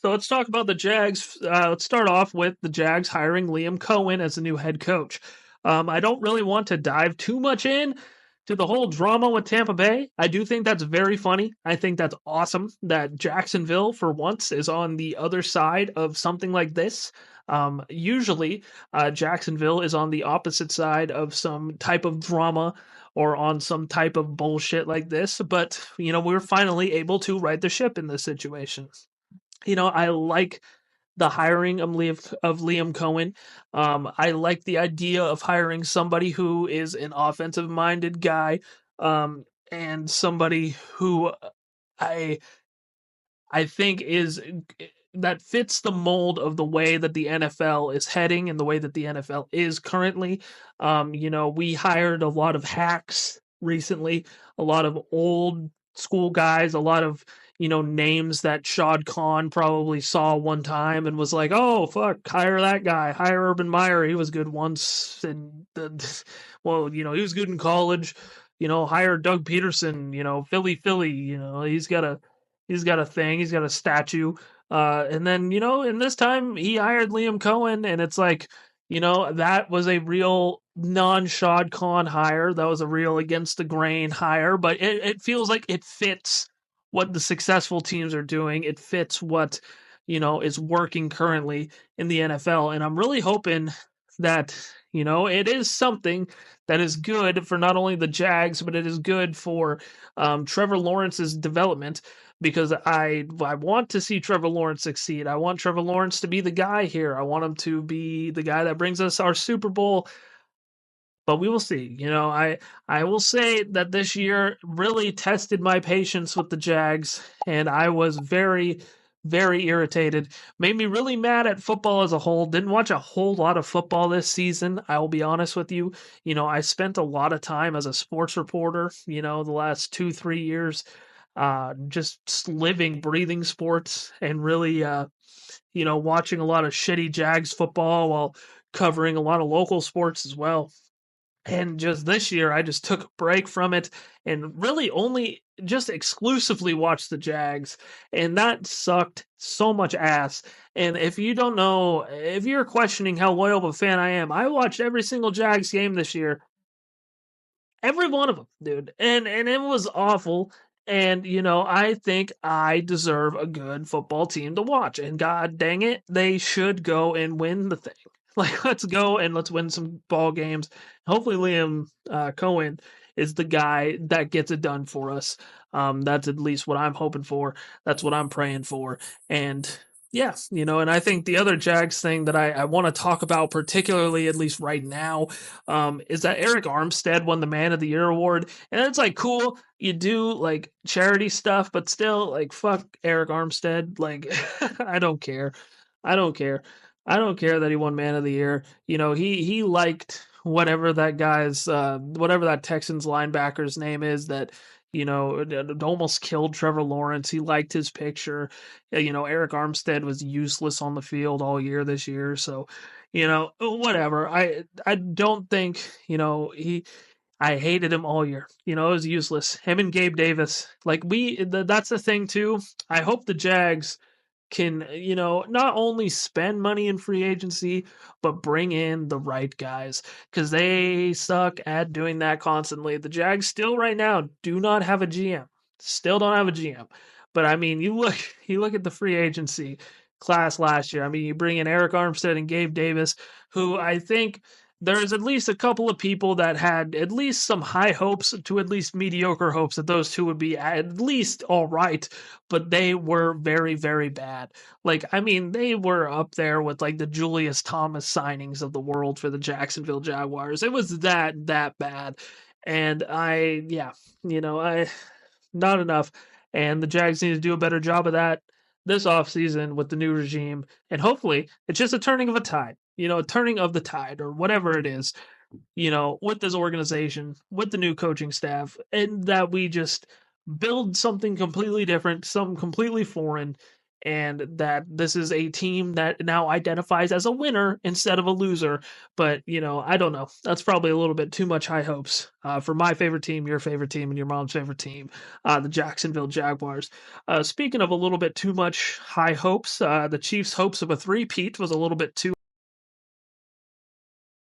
So let's talk about the Jags. Let's start off with the Jags hiring Liam Coen as the new head coach. I don't really want to dive too much in to the whole drama with Tampa Bay. I do think that's very funny. I think that's awesome that Jacksonville, for once, is on the other side of something like this. Usually, Jacksonville is on the opposite side of some type of drama or on some type of bullshit like this. But, we're finally able to right the ship in this situation. I like the hiring of Liam Cohen. I like the idea of hiring somebody who is an offensive minded guy, and somebody who I I think is that fits the mold of the way that the NFL is heading and the way that the NFL is currently. We hired a lot of hacks recently, a lot of old school guys, a lot of names that Shad Khan probably saw one time and was like, "Oh fuck, hire that guy, hire Urban Meyer. He was good once, and well, he was good in college. Hire Doug Peterson. Philly. He's got a thing. He's got a statue. And then, and this time he hired Liam Cohen, and it's like, that was a real non-Shad Khan hire. That was a real against the grain hire, but it feels like it fits what the successful teams are doing. It fits what, is working currently in the NFL. And I'm really hoping that, it is something that is good for not only the Jags, but it is good for Trevor Lawrence's development, because I want to see Trevor Lawrence succeed. I want Trevor Lawrence to be the guy here. I want him to be the guy that brings us our Super Bowl. But we will see. I will say that this year really tested my patience with the Jags, and I was very, very irritated. Made me really mad at football as a whole. Didn't watch a whole lot of football this season. I will be honest with you. I spent a lot of time as a sports reporter, the last 2, 3 years, just living, breathing sports, and really, watching a lot of shitty Jags football while covering a lot of local sports as well. And just this year, I just took a break from it and really only just exclusively watched the Jags. And that sucked so much ass. And if you don't know, if you're questioning how loyal of a fan I am, I watched every single Jags game this year. Every one of them, dude. And it was awful. And I think I deserve a good football team to watch. And god dang it, they should go and win the thing. Like, let's go and let's win some ball games. Hopefully, Liam Cohen is the guy that gets it done for us. That's at least what I'm hoping for. That's what I'm praying for. And yeah, and I think the other Jags thing that I want to talk about, particularly at least right now, is that Arik Armstead won the Man of the Year award. And it's like, cool, you do like charity stuff, but still, like, fuck Arik Armstead. Like, I don't care. I don't care. I don't care that he won Man of the Year. He liked whatever that Texans linebacker's name is that it almost killed Trevor Lawrence. He liked his picture. Arik Armstead was useless on the field all year this year. So, whatever. I don't think he. I hated him all year. It was useless. Him and Gabe Davis. Like, that's the thing too. I hope the Jags can, not only spend money in free agency, but bring in the right guys, because they suck at doing that constantly. The Jags still right now do not have a GM. Still don't have a GM. But I mean, you look at the free agency class last year. I mean, you bring in Arik Armstead and Gabe Davis, who I think there's at least a couple of people that had at least some high hopes to at least mediocre hopes that those two would be at least all right, but they were very, very bad. Like, I mean, they were up there with like the Julius Thomas signings of the world for the Jacksonville Jaguars. It was that bad. And yeah, I not enough. And the Jags need to do a better job of that this offseason with the new regime. And hopefully it's just a turning of a tide, a turning of the tide or whatever it is, with this organization, with the new coaching staff, and that we just build something completely different, something completely foreign, and that this is a team that now identifies as a winner instead of a loser. But, I don't know. That's probably a little bit too much high hopes for my favorite team, your favorite team, and your mom's favorite team, the Jacksonville Jaguars. Speaking of a little bit too much high hopes, the Chiefs' hopes of a three-peat was a little bit too